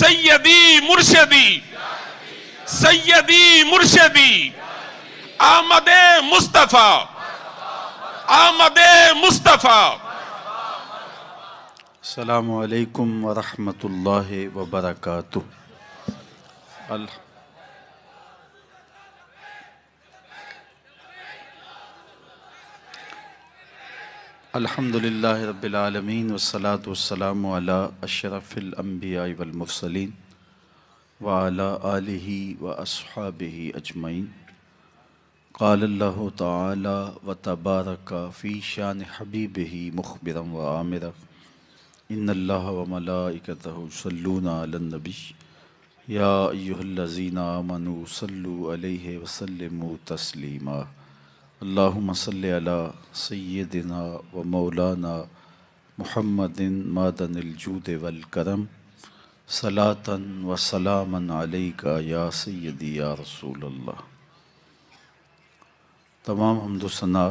سیدی مرشدی سیدی مرشدی آمد مصطفیٰ آمد مصطفیٰ۔ السلام علیکم ورحمۃ اللہ وبرکاتہ۔ الحمد للہ رب العالمین والصلاة والسلام علی اشرف الانبیاء والمرسلین وعلی آلہ واصحابہ اجمعین۔ قال اللہ تعالی وتبارک فی شان حبیبہ مخبرا وآمرا ان اللہ وملائکتہ یصلون علی النبی یا ایہا الذین آمنوا صلوا علیہ وسلموا تسلیما۔ اللہم صلی علی سیدنا و مولانا محمد معدن الجود والکرم صلاۃ و سلاما علیک یا سیدی یا رسول اللہ۔ تمام حمد و ثنا،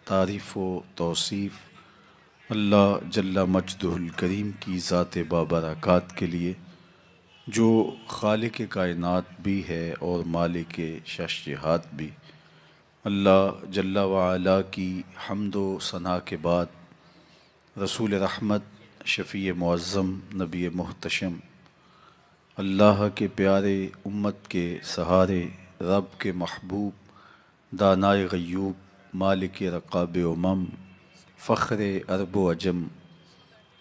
تعریف و توصیف اللہ جل مجدہ الکریم کی ذات بابرکات کے لیے، جو خالق کائنات بھی ہے اور مالک شش جہات بھی۔ اللہ جل وعلا کی حمد و ثنا کے بعد رسول رحمت، شفیع معظم، نبی محتشم، اللہ کے پیارے، امت کے سہارے، رب کے محبوب، دانائے غیوب، مالک رقاب امم، فخر عرب و عجم،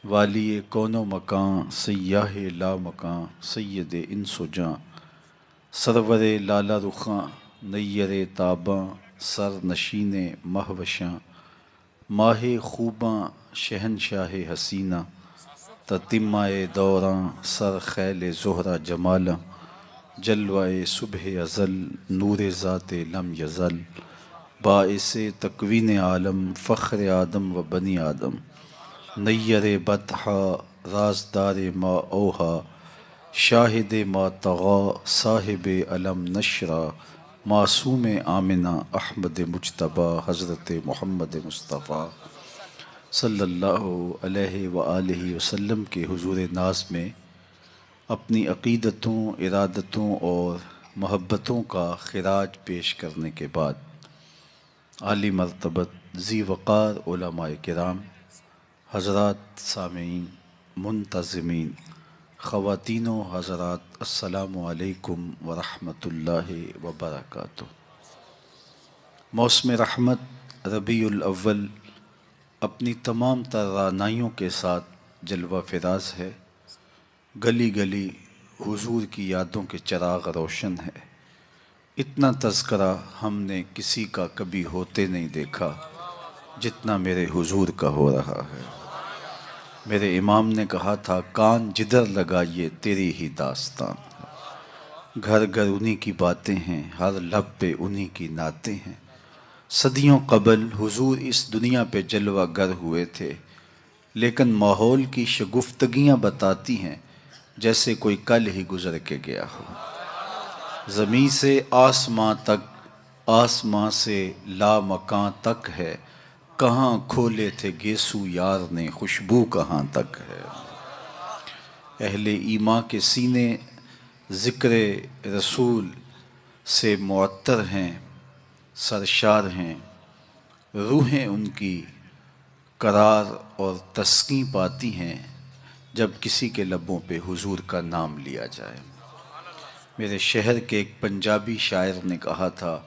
والی کون و مکان، سیاہ لا مکان، سید انس و جاں، سرور لالا رخاں، نیر تاباں، سر نشین مہوشاں، ماہ خوباں، شہنشاہ حسینہ، تتمہ دوراں، سر خیل زہرہ جمالاں، جلوہ صبح ازل، نور ذات لم یزل، باعث تکوین عالم، فخر آدم و بنی آدم، نیر بطحا، رازدار ما اوہا، شاہد ما طغا، صاحب علم نشرہ، معصوم آمنہ، احمد مجتبیٰ، حضرت محمد مصطفیٰ صلی اللہ علیہ وآلہ وسلم کے حضور ناز میں اپنی عقیدتوں، ارادتوں اور محبتوں کا خراج پیش کرنے کے بعد، عالی مرتبت ذی وقار علماء کرام، حضرات سامعین، منتظمین، خواتین و حضرات، السلام علیکم ورحمۃ اللہ وبرکاتہ۔ موسم رحمت ربیع الاول اپنی تمام تر رعنائیوں کے ساتھ جلوہ فراز ہے۔ گلی گلی حضور کی یادوں کے چراغ روشن ہے۔ اتنا تذکرہ ہم نے کسی کا کبھی ہوتے نہیں دیکھا جتنا میرے حضور کا ہو رہا ہے۔ میرے امام نے کہا تھا، کان جدھر لگائیے تیری ہی داستان ہے۔ گھر گھر انہی کی باتیں ہیں، ہر لب پہ انہی کی نعتیں ہیں۔ صدیوں قبل حضور اس دنیا پہ جلوہ گر ہوئے تھے، لیکن ماحول کی شگفتگیاں بتاتی ہیں جیسے کوئی کل ہی گزر کے گیا ہو۔ زمیں سے آسماں تک، آسماں سے لامکاں تک ہے، کہاں کھولے تھے گیسو یار نے، خوشبو کہاں تک ہے۔ اہل ایمان کے سینے ذکر رسول سے معطر ہیں، سرشار ہیں، روحیں ان کی قرار اور تسکین پاتی ہیں جب کسی کے لبوں پہ حضور کا نام لیا جائے۔ میرے شہر کے ایک پنجابی شاعر نے کہا تھا،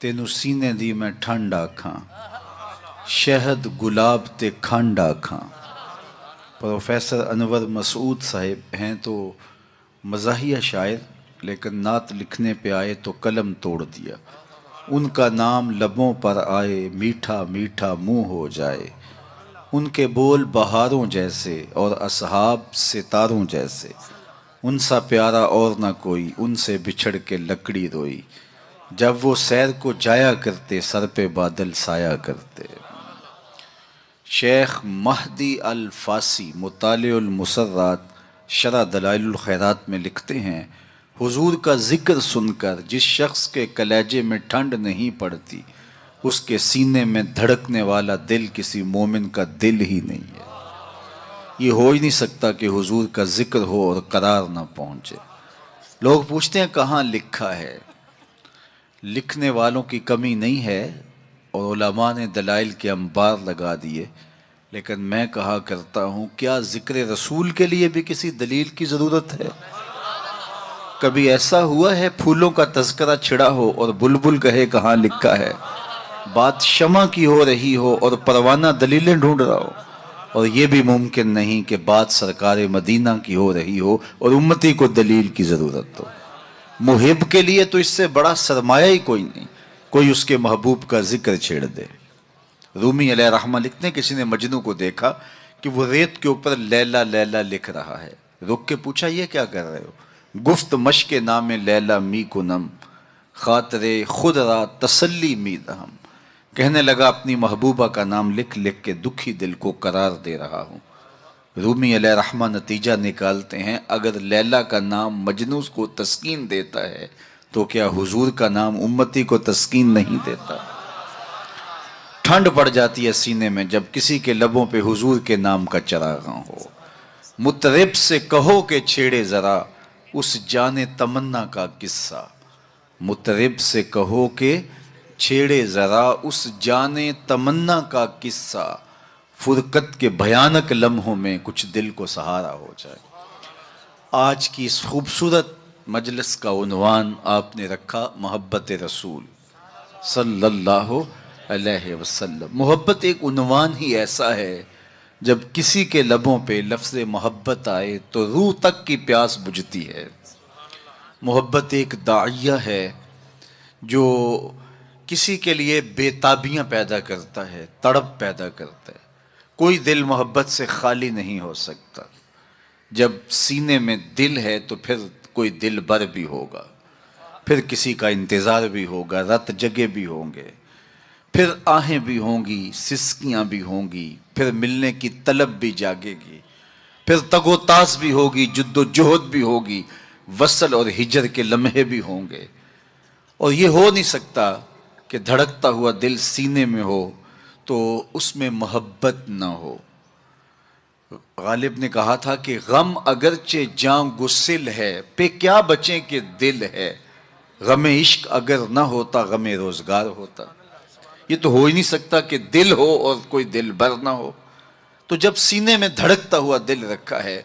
تینوں سینے دی میں ٹھنڈ آکھاں، شہد گلاب تے کھنڈ آکھاں۔ پروفیسر انور مسعود صاحب ہیں تو مزاحیہ شاعر، لیکن نعت لکھنے پہ آئے تو قلم توڑ دیا۔ ان کا نام لبوں پر آئے، میٹھا میٹھا منہ ہو جائے۔ ان کے بول بہاروں جیسے اور اصحاب ستاروں جیسے، ان سا پیارا اور نہ کوئی، ان سے بچھڑ کے لکڑی روئی۔ جب وہ سیر کو جایا کرتے، سر پہ بادل سایا کرتے۔ شیخ مہدی الفاسی مطالع المسرات شرح دلائل الخیرات میں لکھتے ہیں، حضور کا ذکر سن کر جس شخص کے کلیجے میں ٹھنڈ نہیں پڑتی، اس کے سینے میں دھڑکنے والا دل کسی مومن کا دل ہی نہیں ہے۔ یہ ہو ہی نہیں سکتا کہ حضور کا ذکر ہو اور قرار نہ پہنچے۔ لوگ پوچھتے ہیں کہاں لکھا ہے؟ لکھنے والوں کی کمی نہیں ہے اور علماء نے دلائل کے انبار لگا دیے، لیکن میں کہا کرتا ہوں کیا ذکر رسول کے لیے بھی کسی دلیل کی ضرورت ہے؟ کبھی ایسا ہوا ہے پھولوں کا تذکرہ چھڑا ہو اور بلبل کہے کہاں لکھا ہے؟ بات شمع کی ہو رہی ہو اور پروانہ دلیلیں ڈھونڈ رہا ہو، اور یہ بھی ممکن نہیں کہ بات سرکار مدینہ کی ہو رہی ہو اور امتی کو دلیل کی ضرورت ہو۔ محب کے لیے تو اس سے بڑا سرمایہ ہی کوئی نہیں، کوئی اس کے محبوب کا ذکر چھیڑ دے۔ رومی علیہ رحمہ لکھتے ہیں کسی نے مجنو کو دیکھا کہ وہ ریت کے اوپر لیلا لیلا لکھ رہا ہے، رک کے پوچھا یہ کیا کر رہے ہو؟ گفت مشق نام لیلا می کنم، خاطر خود را تسلی می دہم۔ کہنے لگا اپنی محبوبہ کا نام لکھ لکھ کے دکھی دل کو قرار دے رہا ہوں۔ رومی علیہ رحمہ نتیجہ نکالتے ہیں اگر لیلا کا نام مجنو کو تسکین دیتا ہے تو کیا حضور کا نام امتی کو تسکین نہیں دیتا؟ ٹھنڈ پڑ جاتی ہے سینے میں جب کسی کے لبوں پہ حضور کے نام کا چراغاں ہو۔ مطرب سے کہو کہ چھیڑے ذرا اس جان تمنا کا قصہ، مطرب سے کہو کہ چھیڑے ذرا اس جان تمنا کا قصہ، فرقت کے بھیانک لمحوں میں کچھ دل کو سہارا ہو جائے۔ آج کی اس خوبصورت مجلس کا عنوان آپ نے رکھا محبت رسول صلی اللہ علیہ وسلم۔ محبت ایک عنوان ہی ایسا ہے جب کسی کے لبوں پہ لفظ محبت آئے تو روح تک کی پیاس بجھتی ہے۔ محبت ایک داعیہ ہے جو کسی کے لیے بے تابیاں پیدا کرتا ہے، تڑپ پیدا کرتا ہے۔ کوئی دل محبت سے خالی نہیں ہو سکتا۔ جب سینے میں دل ہے تو پھر کوئی دل بر بھی ہوگا، پھر کسی کا انتظار بھی ہوگا، رت جگے بھی ہوں گے، پھر آہیں بھی ہوں گی، سسکیاں بھی ہوں گی، پھر ملنے کی طلب بھی جاگے گی، پھر تگ و تاز بھی ہوگی، جد و جہد بھی ہوگی، وصل اور ہجر کے لمحے بھی ہوں گے۔ اور یہ ہو نہیں سکتا کہ دھڑکتا ہوا دل سینے میں ہو تو اس میں محبت نہ ہو۔ غالب نے کہا تھا کہ غم اگرچہ جاں گسل ہے پہ کیا بچیں کہ دل ہے، غم عشق اگر نہ ہوتا غم روزگار ہوتا۔ یہ تو ہو ہی نہیں سکتا کہ دل ہو اور کوئی دل بر نہ ہو۔ تو جب سینے میں دھڑکتا ہوا دل رکھا ہے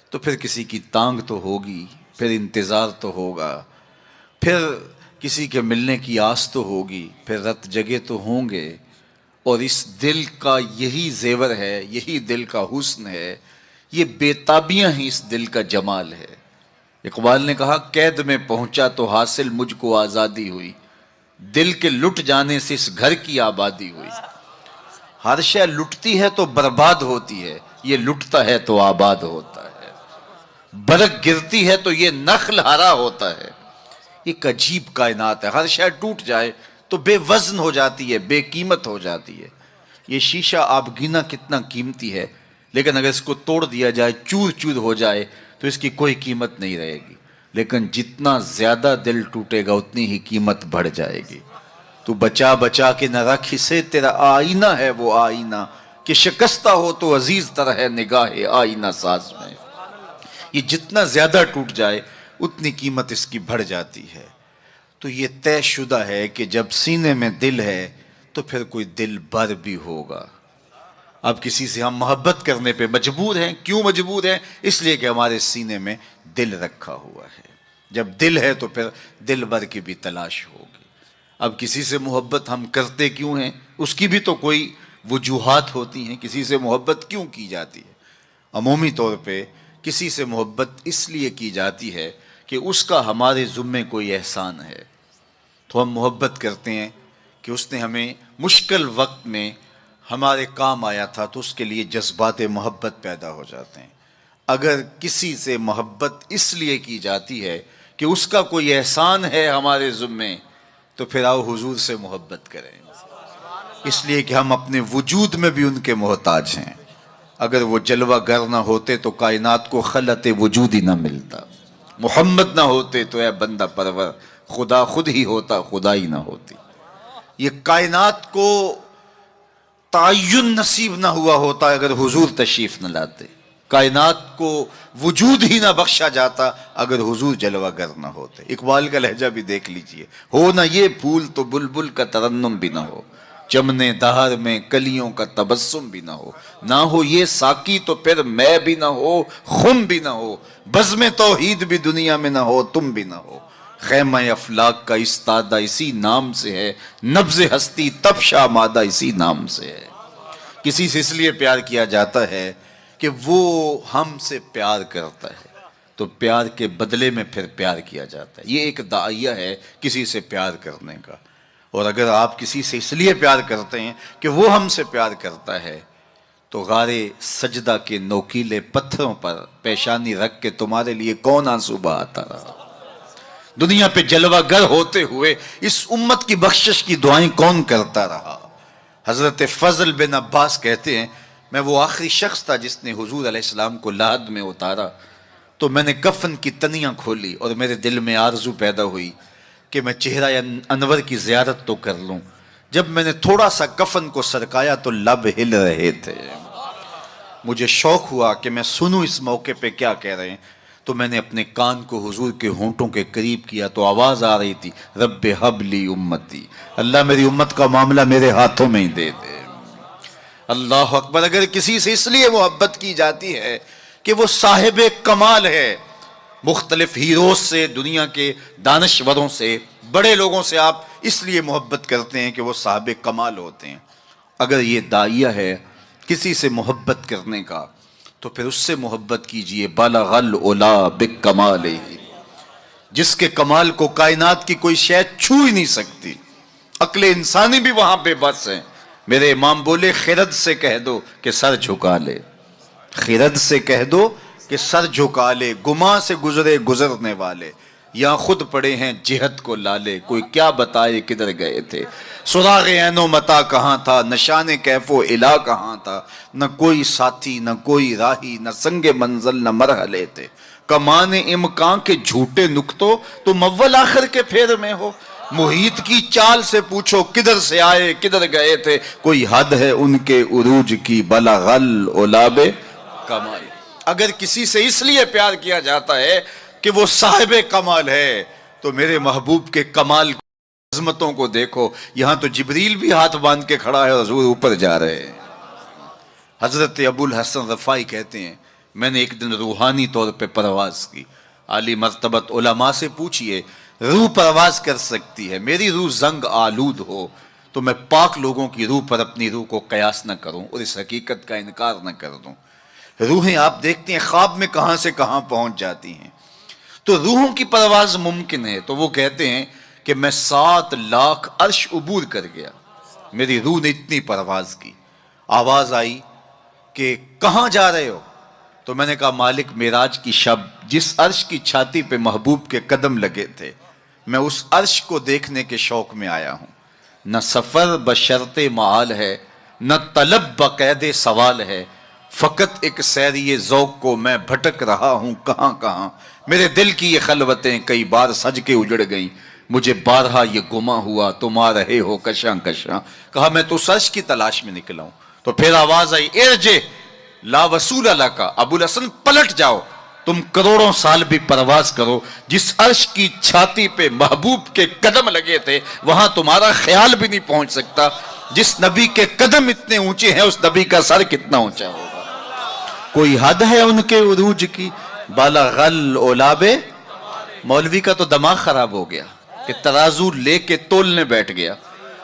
تو پھر کسی کی تانگ تو ہوگی، پھر انتظار تو ہوگا، پھر کسی کے ملنے کی آس تو ہوگی، پھر رت جگے تو ہوں گے۔ اور اس دل کا یہی زیور ہے، یہی دل کا حسن ہے، یہ بے تابیاں ہی اس دل کا جمال ہے۔ اقبال نے کہا قید میں پہنچا تو حاصل مجھ کو آزادی ہوئی، دل کے لٹ جانے سے اس گھر کی آبادی ہوئی۔ ہر شے لٹتی ہے تو برباد ہوتی ہے، یہ لٹتا ہے تو آباد ہوتا ہے۔ برگ گرتی ہے تو یہ نخل ہرا ہوتا ہے۔ ایک عجیب کائنات ہے، ہر شے ٹوٹ جائے تو بے وزن ہو جاتی ہے، بے قیمت ہو جاتی ہے۔ یہ شیشہ آپ گنا کتنا قیمتی ہے، لیکن اگر اس کو توڑ دیا جائے، چور چور ہو جائے تو اس کی کوئی قیمت نہیں رہے گی۔ لیکن جتنا زیادہ دل ٹوٹے گا اتنی ہی قیمت بڑھ جائے گی۔ تو بچا بچا کے نہ رکھ اسے، تیرا آئینہ ہے وہ آئینہ کہ شکستہ ہو تو عزیز تر ہے نگاہ آئینہ ساز میں۔ یہ جتنا زیادہ ٹوٹ جائے اتنی قیمت اس کی بڑھ جاتی ہے۔ تو یہ طے شدہ ہے کہ جب سینے میں دل ہے تو پھر کوئی دل بر بھی ہوگا۔ اب کسی سے ہم محبت کرنے پہ مجبور ہیں، کیوں مجبور ہیں؟ اس لیے کہ ہمارے سینے میں دل رکھا ہوا ہے۔ جب دل ہے تو پھر دل بر کی بھی تلاش ہوگی۔ اب کسی سے محبت ہم کرتے کیوں ہیں؟ اس کی بھی تو کوئی وجوہات ہوتی ہیں، کسی سے محبت کیوں کی جاتی ہے؟ عمومی طور پہ کسی سے محبت اس لیے کی جاتی ہے کہ اس کا ہمارے ذمے کوئی احسان ہے، تو ہم محبت کرتے ہیں کہ اس نے ہمیں مشکل وقت میں ہمارے کام آیا تھا، تو اس کے لیے جذبات محبت پیدا ہو جاتے ہیں۔ اگر کسی سے محبت اس لیے کی جاتی ہے کہ اس کا کوئی احسان ہے ہمارے ذمے، تو پھر آؤ حضور سے محبت کریں، اس لیے کہ ہم اپنے وجود میں بھی ان کے محتاج ہیں۔ اگر وہ جلوہ گر نہ ہوتے تو کائنات کو خلعت وجود ہی نہ ملتا، محمد نہ ہوتے تو اے بندہ پرور خدا خود ہی ہوتا، خدا ہی نہ ہوتی۔ یہ کائنات کو تعین نصیب نہ ہوا ہوتا اگر حضور تشریف نہ لاتے۔ کائنات کو وجود ہی نہ بخشا جاتا اگر حضور جلوہ گر نہ ہوتے۔ اقبال کا لہجہ بھی دیکھ لیجئے، ہو نہ یہ پھول تو بلبل کا ترنم بھی نہ ہو، چمنے دہر میں کلیوں کا تبسم بھی نہ ہو، نہ ہو یہ ساقی تو پھر میں بھی نہ ہو، خم بھی نہ ہو، بزم توحید بھی دنیا میں نہ ہو، تم بھی نہ ہو۔ خیمہ افلاک کا استادہ اسی نام سے ہے، نبض ہستی تب شامادہ اسی نام سے ہے۔ کسی سے اس لیے پیار کیا جاتا ہے کہ وہ ہم سے پیار کرتا ہے، تو پیار کے بدلے میں پھر پیار کیا جاتا ہے۔ یہ ایک داعیہ ہے کسی سے پیار کرنے کا۔ اور اگر آپ کسی سے اس لیے پیار کرتے ہیں کہ وہ ہم سے پیار کرتا ہے، تو غار سجدہ کے نوکیلے پتھروں پر پیشانی رکھ کے تمہارے لیے کون آنسو بہاتا رہا؟ دنیا پہ جلوہ گر ہوتے ہوئے اس امت کی بخشش کی دعائیں کون کرتا رہا؟ حضرت فضل بن عباس کہتے ہیں، میں وہ آخری شخص تھا جس نے حضور علیہ السلام کو لحد میں اتارا، تو میں نے کفن کی تنیاں کھولی اور میرے دل میں آرزو پیدا ہوئی کہ میں چہرہ انور کی زیارت تو کر لوں۔ جب میں نے تھوڑا سا کفن کو سرکایا تو لب ہل رہے تھے۔ مجھے شوق ہوا کہ میں سنوں اس موقع پہ کیا کہہ رہے ہیں، تو میں نے اپنے کان کو حضور کے ہونٹوں کے قریب کیا تو آواز آ رہی تھی، رب حب لی امتی، اللہ میری امت کا معاملہ میرے ہاتھوں میں ہی دے دے۔ اللہ اکبر۔ اگر کسی سے اس لیے محبت کی جاتی ہے کہ وہ صاحب کمال ہے، مختلف ہیروز سے، دنیا کے دانشوروں سے، بڑے لوگوں سے آپ اس لیے محبت کرتے ہیں کہ وہ صاحب کمال ہوتے ہیں۔ اگر یہ داعیہ ہے کسی سے محبت کرنے کا، تو پھر اس سے محبت کیجئے۔ بالغ العلا بکمالہ، جس کے کمال کو کائنات کی کوئی شے چھو ہی نہیں سکتی۔ عقل انسانی بھی وہاں بے بس ہے۔ میرے امام بولے، خرد سے کہہ دو کہ سر جھکا لے، خرد سے کہہ دو کہ سر جھکا لے، گماں سے گزرے گزرنے والے، یا خود پڑے ہیں جہت کو لالے، کوئی کیا بتائے کدھر گئے تھے، سراغ عین و متا کہاں تھا، نشان کیف و الہ کہاں تھا، نہ کوئی ساتھی نہ کوئی راہی، نہ سنگ منزل نہ مرحلے تھے، کمان امکان کے جھوٹے نکتوں تم اول آخر کے پھیر میں ہو، محیط کی چال سے پوچھو کدھر سے آئے کدھر گئے تھے، کوئی حد ہے ان کے عروج کی، بلغ العلا بکمال۔ اگر کسی سے اس لیے پیار کیا جاتا ہے کہ وہ صاحب کمال ہے، تو میرے محبوب کے کمال عظمتوں کو دیکھو۔ یہاں تو جبریل بھی ہاتھ باندھ کے کھڑا ہے، حضور اوپر جا رہے ہیں۔ حضرت ابو الحسن رفاعی کہتے ہیں، میں نے ایک دن روحانی طور پہ پرواز کی۔ عالی مرتبت علماء سے پوچھئے، روح پرواز کر سکتی ہے، میری روح زنگ آلود ہو تو میں پاک لوگوں کی روح پر اپنی روح کو قیاس نہ کروں اور اس حقیقت کا انکار نہ کر دوں۔ روحیں آپ دیکھتے ہیں خواب میں کہاں سے کہاں پہنچ جاتی ہیں، تو روحوں کی پرواز ممکن ہے۔ تو وہ کہتے ہیں کہ میں 7 لاکھ عرش عبور کر گیا، میری روح نے اتنی پرواز کی۔ آواز آئی کہ کہاں جا رہے ہو؟ تو میں نے کہا مالک معراج کی شب جس عرش کی چھاتی پہ محبوب کے قدم لگے تھے، میں اس عرش کو دیکھنے کے شوق میں آیا ہوں۔ نہ سفر بشرط معال ہے، نہ طلب بقید سوال ہے، فقط ایک سیری ذوق کو میں بھٹک رہا ہوں کہاں کہاں۔ میرے دل کی یہ خلوتیں کئی بار سج کے اجڑ گئیں، مجھے بارہا یہ گما ہوا تم آ رہے ہو کشاں کشاں۔ کہا میں تو سچ کی تلاش میں نکلا ہوں۔ تو پھر آواز آئی، ارجع لا وصول لک، ابو الحسن پلٹ جاؤ، تم کروڑوں سال بھی پرواز کرو، جس عرش کی چھاتی پہ محبوب کے قدم لگے تھے وہاں تمہارا خیال بھی نہیں پہنچ سکتا۔ جس نبی کے قدم اتنے اونچے ہیں اس نبی کا سر کتنا اونچا ہوگا۔ کوئی حد ہے ان کے عروج کی، بالغ العلا مولوی کا تو دماغ خراب ہو گیا کہ ترازو لے کے تولنے بیٹھ گیا،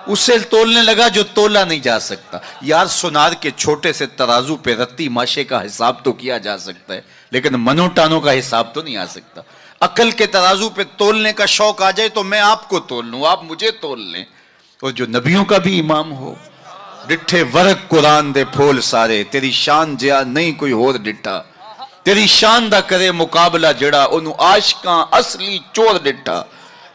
اسے تولنے لگا جو تولا نہیں جا سکتا۔ یار سونار کے چھوٹے سے ترازو پہ رتی ماشے کا حساب تو کیا جا سکتا ہے، لیکن منو ٹانوں کا حساب تو نہیں آ سکتا۔ عقل کے ترازو پہ تولنے کا شوق آ جائے تو میں آپ کو تول لوں، آپ مجھے تول لیں۔ اور جو نبیوں کا بھی امام ہو، ڈٹھے ورق قرآن دے پھول سارے، تیری شان جیا نہیں کوئی ہور ڈٹھا، تیری شان دا کرے مقابلہ جڑا انہوں عاشقاں اصلی چور ڈٹھا۔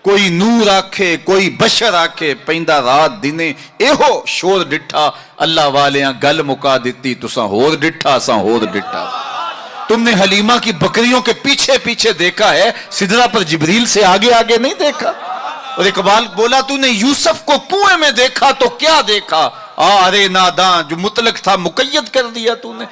کوئی نور آکھے کوئی بشر آکھے، پیندہ رات دینے ایہو شور ڈٹھا، اللہ والیاں گل مکا دیتی تساں ہور ڈٹھا ساں ہور ڈٹھا۔ تم نے حلیمہ کی بکریوں کے پیچھے پیچھے دیکھا ہے، سدرہ پر جبریل سے آگے آگے نہیں دیکھا۔ اور اقبال بولا تو نے یوسف کو کنویں میں دیکھا تو کیا دیکھا، ارے ناداں جو مطلق تھا مقید کر دیا تو نے۔